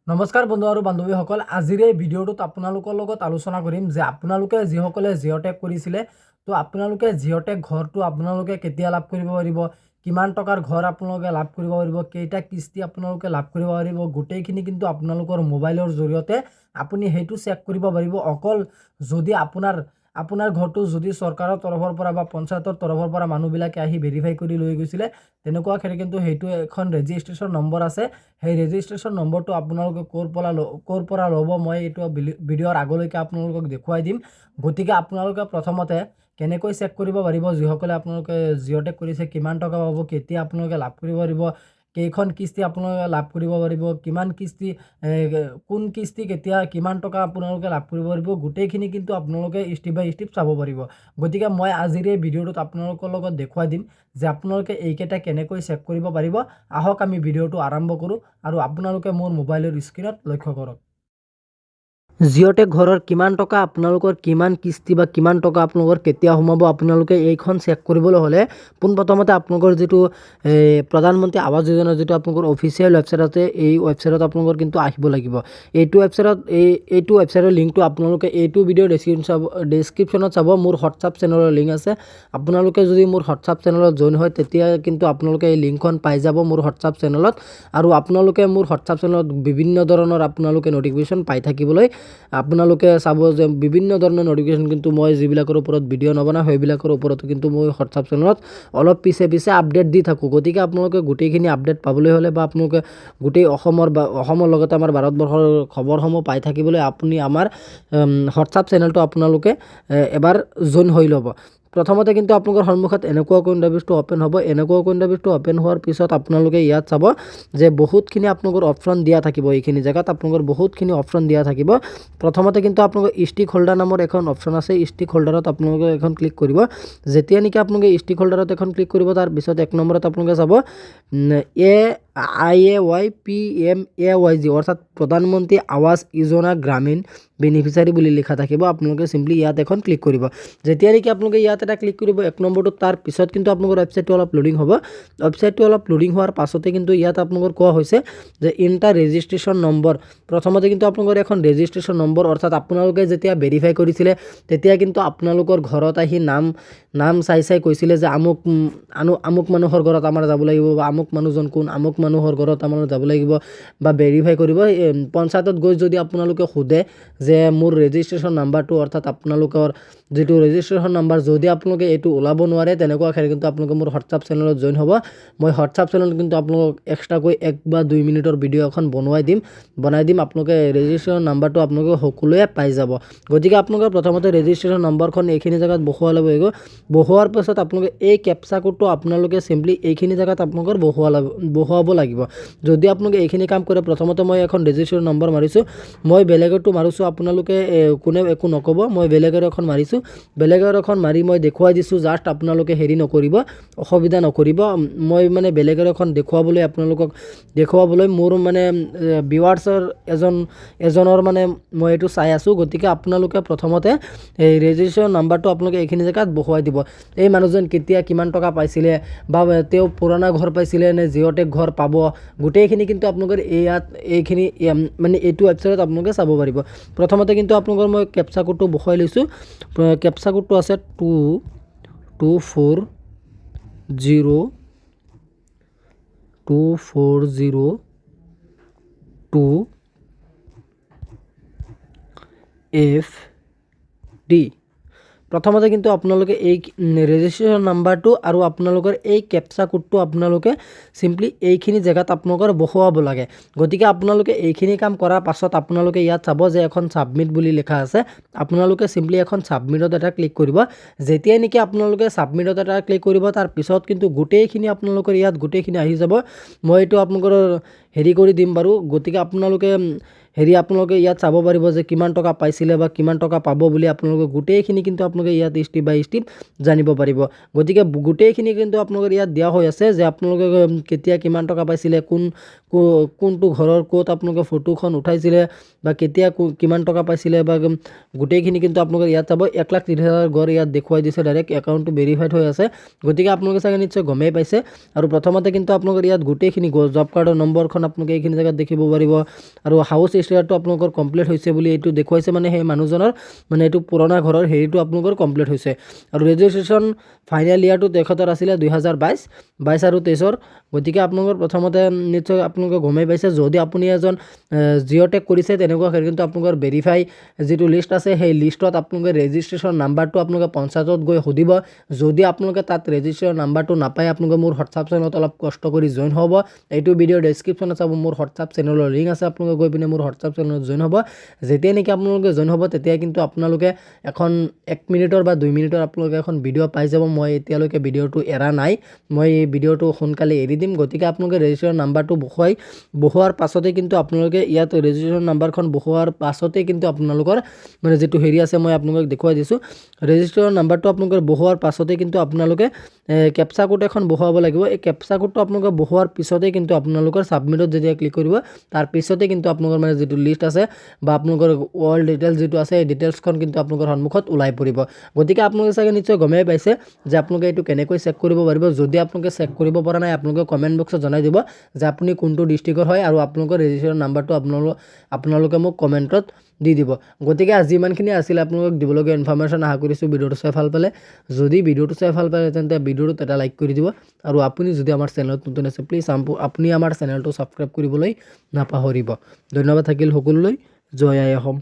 নমস্কাৰ বন্ধু আৰু বান্ধৱীসকল, আজিৰ এই ভিডিঅ'টোত আপোনালোকৰ লগত আলোচনা কৰিম যে আপোনালোকে যিসকলে জিঅ'টেক কৰিছিলে তো আপোনালোকে জিঅ'টেক ঘৰটো আপোনালোকে কেতিয়া লাভ কৰিব পাৰিব, কিমান টকাৰ ঘৰ আপোনালোকে লাভ কৰিব পাৰিব, কেইটা কিস্তি আপোনালোকে লাভ কৰিব পাৰিব, গোটেইখিনি কিন্তু আপোনালোকৰ মোবাইলৰ জৰিয়তে আপুনি সেইটো চেক কৰিব পাৰিব। অকল যদি আপোনাৰ ঘৰটো যদি চৰকাৰৰ তৰফৰ পৰা বা পঞ্চায়তৰ তৰফৰ পৰা মানুহবিলাকে আহি ভেৰিফাই কৰি লৈ গৈছিলে তেনেকুৱা ক্ষেত্ৰত কিন্তু সেইটো এখন ৰেজিষ্ট্ৰেশ্যন নম্বৰ আছে। সেই ৰেজিষ্ট্ৰেশ্যন নম্বৰটো আপোনালোকে ক'ৰ পৰা ল'ব মই এইটো ভিডিঅ'ৰ আগলৈকে আপোনালোকক দেখুৱাই দিম। গতিকে আপোনালোকে প্ৰথমতে কেনেকৈ চেক কৰিব পাৰিব যিসকলে আপোনালোকে জিঅ'টেক কৰিছে, কিমান টকা পাব, কেতিয়া আপোনালোকে লাভ কৰিব পাৰিব, কেইখন কিস্তি আপোনালোকে লাভ কৰিব পাৰিব, কিমান কিস্তি কোন কিস্তি কেতিয়া কিমান টকা আপোনালোকে লাভ কৰিব পাৰিব, গোটেইখিনি কিন্তু আপোনালোকে ষ্টেপ বাই ষ্টেপ চাব পাৰিব। গতিকে মই আজিৰ এই ভিডিঅ'টোত আপোনালোকৰ লগত দেখুৱাই দিম যে আপোনালোকে এইকেইটা কেনেকৈ চেক কৰিব পাৰিব। আহক আমি ভিডিঅ'টো আৰম্ভ কৰোঁ আৰু আপোনালোকে মোৰ মোবাইলৰ স্ক্ৰীনত লক্ষ্য কৰক। জিঅ'টেক ঘৰৰ কিমান টকা আপোনালোকৰ, কিমান কিস্তি বা কিমান টকা আপোনালোকৰ কেতিয়া সোমাব, আপোনালোকে এইখন চেক কৰিবলৈ হ'লে পোনপ্ৰথমতে আপোনালোকৰ যিটো প্ৰধানমন্ত্ৰী আৱাস যোজনাৰ যিটো আপোনালোকৰ অফিচিয়েল ৱেবছাইট আছে, এই ৱেবছাইটত আপোনালোকৰ কিন্তু আহিব লাগিব। এইটো ৱেবছাইটৰ লিংকটো আপোনালোকে এইটো ভিডিঅ'ৰ ডেছক্ৰিপশ্যনত চাব। মোৰ হোৱাটছআপ চেনেলৰ লিংক আছে। আপোনালোকে যদি মোৰ হোৱাটছআপ চেনেলত জইন হয় তেতিয়া কিন্তু আপোনালোকে এই লিংকখন পাই যাব মোৰ হোৱাটছআপ চেনেলত। আৰু আপোনালোকে মোৰ হোৱাটছআপ চেনেলত বিভিন্ন ধৰণৰ আপোনালোকে নটিফিকেশ্যন পাই থাকিবলৈ আপোনালোকে চাব যে বিভিন্ন ধৰণৰ নটিফিকেশ্যন কিন্তু মই যিবিলাকৰ ওপৰত ভিডিঅ' নবনাওঁ সেইবিলাকৰ ওপৰতো কিন্তু মই হোৱাটছআপ চেনেলত অলপ পিছে আপডেট দি থাকোঁ। গতিকে আপোনালোকে গোটেইখিনি আপডেট পাবলৈ হ'লে বা আপোনালোকে গোটেই অসমৰ লগতে আমাৰ ভাৰতবৰ্ষৰ খবৰসমূহ পাই থাকিবলৈ আপুনি আমাৰ হোৱাটছআপ চেনেলটো আপোনালোকে এবাৰ জইন হৈ ল'ব। প্ৰথমতে কিন্তু আপোনালোকৰ সন্মুখত এনেকুৱাকৈ ইণ্টাৰফেচটো অ'পেন হ'ব। এনেকুৱাকৈ ইণ্টাৰফেচটো অ'পেন হোৱাৰ পিছত আপোনালোকে ইয়াত চাব যে বহুতখিনি আপোনালোকৰ অপশ্যন দিয়া থাকিব। এইখিনি জেগাত আপোনালোকৰ বহুতখিনি অপশ্যন দিয়া থাকিব। প্ৰথমতে কিন্তু আপোনালোকৰ ষ্টিক হোল্ডাৰ নামৰ এখন অপশ্যন আছে। ষ্টিক হোল্ডাৰত আপোনালোকে এখন ক্লিক কৰিব। যেতিয়া নেকি আপোনালোকে ষ্টিক হোল্ডাৰত এখন ক্লিক কৰিব, তাৰপিছত 1 নম্বৰত আপোনালোকে চাব PMAYG অৰ্থাৎ প্ৰধানমন্ত্ৰী আৱাস যোজনা গ্ৰামীণ বেনিফিচিয়াৰী বুলি লিখা থাকিব। আপোনালোকে চিম্পলি ইয়াত এখন ক্লিক কৰিব। যেতিয়া নেকি আপোনালোকে ইয়াত এটা ক্লিক কৰিব 1 নম্বৰটোত, তাৰ পিছত কিন্তু আপোনালোকৰ ৱেবছাইটটো অলপ লোডিং হ'ব। ৱেবছাইটটো অলপ লোডিং হোৱাৰ পাছতে কিন্তু ইয়াত আপোনালোকৰ কোৱা হৈছে যে ইণ্টাৰ ৰেজিষ্ট্ৰেশ্যন নম্বৰ। প্ৰথমতে কিন্তু আপোনালোকৰ এখন ৰেজিষ্ট্ৰেশ্যন নম্বৰ, অৰ্থাৎ আপোনালোকে যেতিয়া ভেৰিফাই কৰিছিলে তেতিয়া কিন্তু আপোনালোকৰ ঘৰত আহি নাম চাই কৈছিলে যে আমুক মানুহৰ ঘৰত আমাৰ যাব লাগিব বা আমুক মানুহজন কোন, আমুক মানুহৰ ঘৰত আমাৰ যাব লাগিব বা ভেৰিফাই কৰিব। পঞ্চায়তত গৈ যদি আপোনালোকে সোধে যে মোৰ ৰেজিষ্ট্ৰেশ্যন নাম্বাৰটো, অৰ্থাৎ আপোনালোকৰ যিটো ৰেজিষ্ট্ৰেশ্যন নাম্বাৰ যদি আপোনালোকে এইটো ওলাব নোৱাৰে তেনেকুৱা ক্ষেত্ৰত কিন্তু আপোনালোকে মোৰ হোৱাটছআপ চেনেলত জইন হ'ব। মই হোৱাটছআপ চেনেলত কিন্তু আপোনালোকক এক্সট্ৰাকৈ 1 বা 2 মিনিটৰ ভিডিঅ' এখন বনাই দিম। আপোনালোকে ৰেজিষ্ট্ৰেশ্যন নাম্বাৰটো আপোনালোকে সকলোৱে পাই যাব। গতিকে আপোনালোকে প্ৰথমতে ৰেজিষ্ট্ৰেশ্যন নম্বৰখন এইখিনি জেগাত বহুৱাই ল'ব লাগিব। বহুৱাৰ পাছত আপোনালোকে এই কেপচা কোডটো আপোনালোকে চিম্পলি এইখিনি জেগাত আপোনালোকৰ বহুৱাব লাগিব। যদি আপোনালোকে এইখিনি কাম কৰে, প্ৰথমতে মই এখন ৰেজিষ্ট্ৰেশ্যন নম্বৰ মাৰিছোঁ, মই বেলেগৰটো মাৰিছোঁ, আপোনালোকে কোনেও একো নক'ব। মই বেলেগৰ এখন মাৰিছোঁ, বেলেগৰ এখন মাৰি মই দেখুৱাই দিছোঁ। জাষ্ট আপোনালোকে হেৰি নকৰিব, অসুবিধা নকৰিব। মই মানে বেলেগৰ এখন দেখুৱাবলৈ মোৰ মানে ভিউৱাৰ্ছৰ এজনৰ মানে মই এইটো চাই আছোঁ। গতিকে আপোনালোকে প্ৰথমতে এই ৰেজিষ্ট্ৰেশ্যন নাম্বাৰটো আপোনালোকে এইখিনি জেগাত বহুৱাই দিব। এই মানুহজন কেতিয়া কিমান টকা পাইছিলে বা তেওঁ পুৰণা ঘৰ পাইছিলে নে জিঅ'টেক ঘৰ পাব, গোটেইখিনি কিন্তু আপোনালোকৰ এইখিনি মানে এইটো ৱেবছাইটত আপোনালোকে চাব পাৰিব। প্ৰথমতে কিন্তু আপোনালোকৰ মই কেপচা কোডটো বহুৱাই লৈছোঁ। কেপচা কোডটো আছে 24002FD। প্ৰথমতে কিন্তু আপোনালোকে এই ৰেজিষ্ট্ৰেশ্যন নাম্বাৰটো আৰু আপোনালোকৰ এই কেপচা কোডটো আপোনালোকে চিম্পলি এইখিনি জেগাত আপোনালোকৰ বহুৱাব লাগে। গতিকে আপোনালোকে এইখিনি কাম কৰাৰ পাছত আপোনালোকে ইয়াত চাব যে এখন ছাবমিট বুলি লিখা আছে। আপোনালোকে চিম্পলি এখন ছাবমিটত এটা ক্লিক কৰিব। যেতিয়াই নেকি আপোনালোকে ছাবমিটত এটা ক্লিক কৰিব, তাৰ পিছত কিন্তু গোটেইখিনি আপোনালোকৰ ইয়াত গোটেইখিনি আহি যাব। মই এইটো আপোনালোকৰ হেৰি কৰি দিম বাৰু। গতিকে আপোনালোকে হেৰি আপোনালোকে ইয়াত চাব পাৰিব যে কিমান টকা পাইছিলে বা কিমান টকা পাব বুলি আপোনালোকে গোটেইখিনি কিন্তু আপোনালোকে ইয়াত ষ্টেপ বাই ষ্টেপ জানিব পাৰিব। গতিকে গোটেইখিনি কিন্তু আপোনালোকৰ ইয়াত দিয়া হৈ আছে যে আপোনালোকে কেতিয়া কিমান টকা পাইছিলে, কোনটো ঘৰৰ ক'ত আপোনালোকে ফটোখন উঠাইছিলে বা কেতিয়া কিমান টকা পাইছিলে বা গোটেইখিনি কিন্তু আপোনালোকে ইয়াত চাব। 1,30,000 ঘৰ ইয়াত দেখুৱাই দিছে, ডাইৰেক্ট একাউণ্টটো ভেৰিফাইড হৈ আছে। গতিকে আপোনালোকে চাগে নিশ্চয় গমেই পাইছে। আৰু প্ৰথমতে কিন্তু আপোনালোকৰ ইয়াত গোটেইখিনি জব কাৰ্ডৰ নম্বৰখন আপোনালোকে এইখিনি জেগাত দেখিব পাৰিব। আৰু হাউচ ষ্টেয়াৰটো আপোনালোকৰ কমপ্লিট হৈছে বুলি এইটো দেখুৱাইছে, মানে সেই মানুহজনৰ মানে এইটো পুৰণা ঘৰৰ হেৰিটো আপোনালোকৰ কমপ্লিট হৈছে। আৰু ৰেজিষ্ট্ৰেশ্যন ফাইনেল ইয়াৰটো তেখেতৰ আছিলে 2022 আৰু 23। গতিকে আপোনালোকৰ প্ৰথমতে নিশ্চয় আপোনালোকে গমেই পাইছে, যদি আপুনি এজন জিঅ'টেক কৰিছে তেনেকুৱা কিন্তু আপোনালোকৰ ভেৰিফাই যিটো লিষ্ট আছে সেই লিষ্টত আপোনালোকে ৰেজিষ্ট্ৰেশ্যন নাম্বাৰটো আপোনালোকে পঞ্চায়তত গৈ সুধিব। যদি আপোনালোকে তাত ৰেজিষ্ট্ৰেশ্যন নাম্বাৰটো নাপায়, আপোনালোকে মোৰ হোৱাটছআপ চেনেলত অলপ কষ্ট কৰি জইন হ'ব। এইটো ভিডিঅ'ৰ ডেছক্ৰিপশ্যনত চাব, মোৰ হোৱাটছআপ চেনেলৰ লিংক আছে, আপোনালোকে গৈ পিনে মোৰ হোৱাটছআপ চেনেলত জইন হ'ব। যেতিয়াই নেকি আপোনালোকে জইন হ'ব তেতিয়াই কিন্তু আপোনালোকে এখন 1 মিনিটৰ বা 2 মিনিটৰ আপোনালোকে এখন ভিডিঅ' পাই যাব। মই এতিয়ালৈকে ভিডিঅ'টো এৰা নাই, মই এই ভিডিঅ'টো সোনকালে এৰি দিম। গতিকে আপোনালোকে ৰেজিষ্ট্ৰেশ্যন নাম্বাৰটো বহুৱাৰ পাছতে কিন্তু আপোনালোকে ইয়াত ৰেজিষ্ট্ৰেশ্যন নাম্বাৰখন বহুৱাৰ পাছতে কিন্তু আপোনালোকৰ মানে যিটো হেৰি আছে মই আপোনালোকক দেখুৱাই দিছোঁ। ৰেজিষ্ট্ৰেশ্যন নাম্বাৰটো আপোনালোকৰ বহুৱাৰ পাছতে কিন্তু আপোনালোকে কেপচা কোড এখন বহুৱাব লাগিব। এই কেপচা কোডটো আপোনালোকে বহুৱাৰ পিছতে কিন্তু আপোনালোকৰ ছাবমিটত যেতিয়া ক্লিক কৰিব তাৰ পিছতে কিন্তু আপোনালোকৰ মানে যিটো লিষ্ট আছে বা আপোনালোকৰ অল ডিটেইলছ যিটো আছে এই ডিটেইলছখন কিন্তু আপোনালোকৰ সন্মুখত ওলাই পৰিব। গতিকে আপোনালোকে চাগে নিশ্চয় গমেই পাইছে যে আপোনালোকে এইটো কেনেকৈ চেক কৰিব পাৰিব। যদি আপোনালোকে চেক কৰিব পৰা নাই, আপোনালোকে কমেণ্ট বক্সত জনাই দিব যে আপুনি কোনটো ডিষ্ট্ৰিক্টৰ হয় আৰু আপোনালোকৰ ৰেজিষ্ট্ৰেশ্যন নাম্বাৰটো আপোনালোকে মোক কমেণ্টত দি দিব। গতিকে আজি ইমানখিনি আছিলে আপোনালোকক দিবলগীয়া ইনফৰমেশ্যন। আশা কৰিছোঁ ভিডিঅ'টো চাই ভাল পালে। যদি ভিডিঅ'টো চাই ভাল পালে তেন্তে ভিডিঅ'টোত এটা লাইক কৰি দিব। আৰু আপুনি যদি আমাৰ চেনেলত নতুন আছে প্লিজ আপুনি আমাৰ চেনেলটো ছাবস্ক্ৰাইব কৰিবলৈ নাপাহৰিব। ধন্যবাদ থাকিল সকলোলৈ। জয় আই অসম।